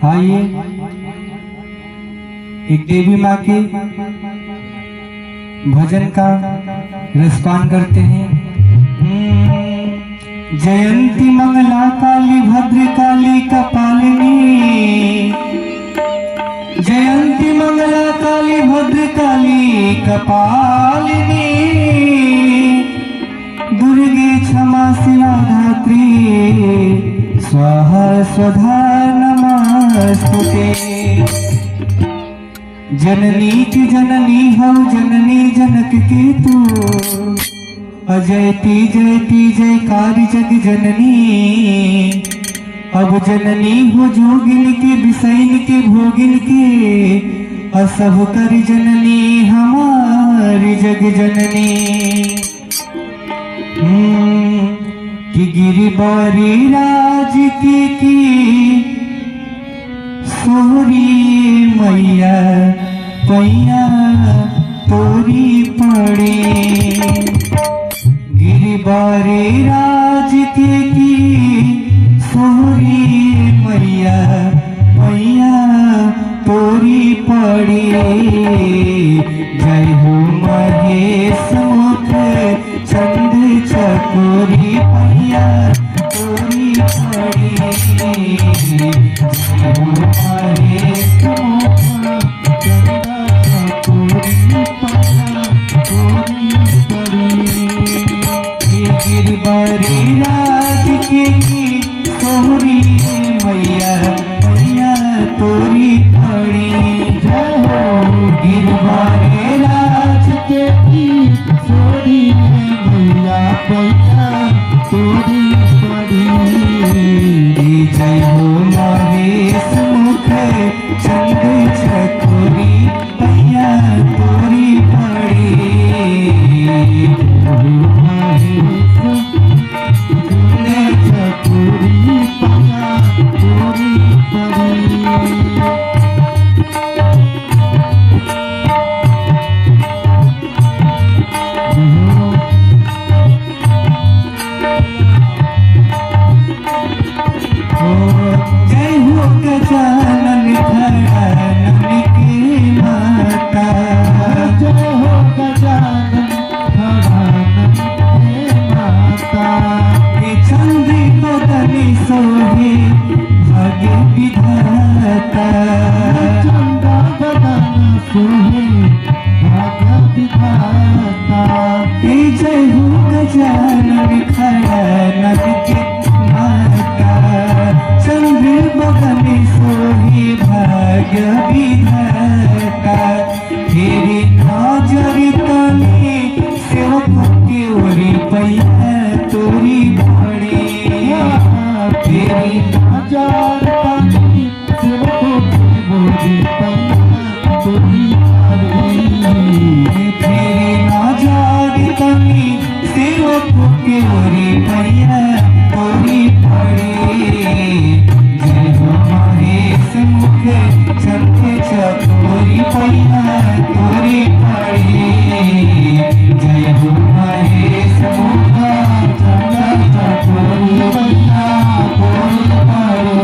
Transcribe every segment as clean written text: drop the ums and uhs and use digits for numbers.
आइए एक देवी माँ के भजन का रसपान करते हैं। जयंती मंगला काली भद्र काली कपालिनी, जयंती मंगला काली भद्र काली कपालिनी, दुर्गे क्षमा शिवा धात्री स्वाहा स्वधा नमस्तुते। जननी की जननी हौ जननी जनक के तू, अजयती जयती जयकारी जग जननी। अब जननी हो जोगिन के बिसैन के भोगिन के, असभ कर जननी हमारी जग जननी। कि गिरिबारी राज की सोरी मैया पैया तोरी पड़े। गिरिबारी राज की सोरी मैया पैया तोरी पड़े। जय हो महेश मुख चंद चकोरी पैया तोरी पड़े। जय हो महेश मुख चंद चकोरी पैया तोरी पड़े। गिरबारी राज की सोहरी मैया मैया तोरी पड़ी। जय हो गिरबारी राज की सोहरी मैया मैया तोरी पड़ी। जय हो महेश मुख चंद चकोरी मैया तोरी पड़ी। जय हो गजानन धरानन की माता, जय हो गजानन धरानन की माता। ये चंद्री बदनी सोहे भाग्य विधाता, चंद्रा बदन सोहे भाग्य विधाता। जय हो गजानन धरानन की माता, चंद्र बदन सोहे भाग्य विधाता। तेरी नजर तले सेवक के ओरी पैया तोरी पड़े। तेरी नजर तले सेवक के ओरी पैया तोरी पड़े। तेरी नजर तले सेवक के ओरी पैया तोरी पड़े। जय हो महेश मुख चंद चकोरी पैया तोरी पड़ी। जय हो महेश मुख चंद चकोरी पैया तोरी पड़ी।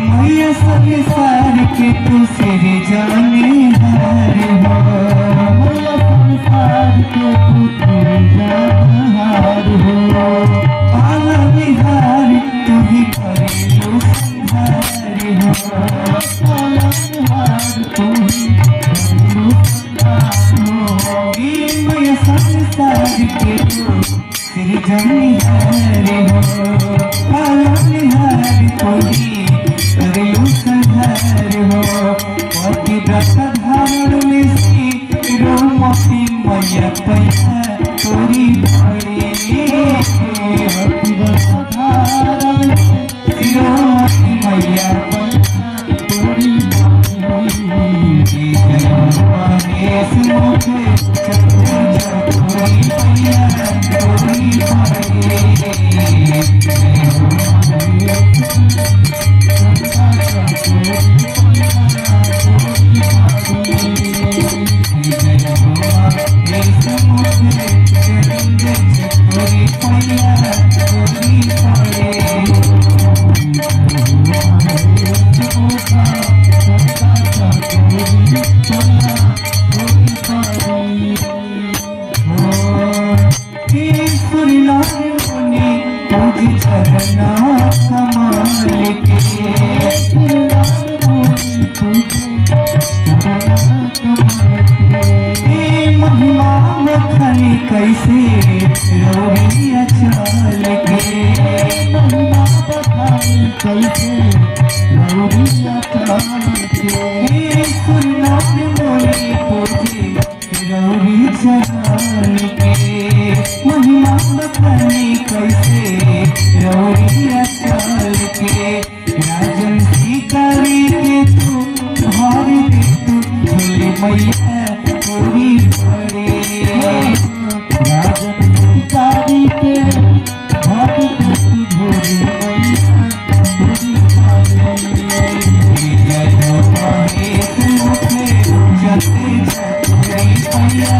मैया संसार के तू सिर जाने हार हो, मैया संसार के तू सिर जाने हार हो। पाला विहार तू ही करेलो संहार हो, पाला विहार तू ही करेलो संहार हो। मैया संसार के तू सिर जाने हार हो, पाला विहार तू ही करेलो संहार हो। पति व्रत धारण झरना कमाल के महिमा मखनी कैसे रोही अचाल के महिमा मखनी कैसे रोही अचाल के सुरनाम बोले तुझे रोही चढ़ाल के महिमा मखनी कैसे रोही अचाल के राजन शिकारी के तू भार दे तू झोले मैया पूरी पड़े राजन शिकारी के भार दे तू झोले मैया पूरी पड़े जय महेश मुखे जते जतुरी मैया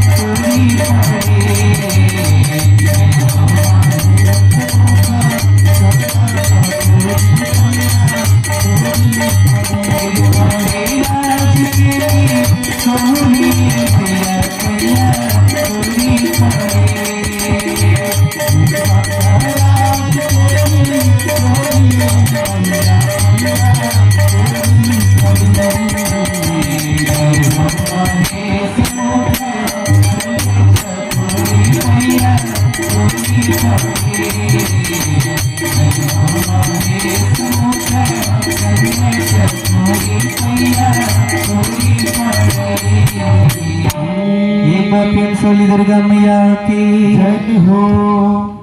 पूरी पड़े ये बात सोली दुर्गा मैया की जय हो।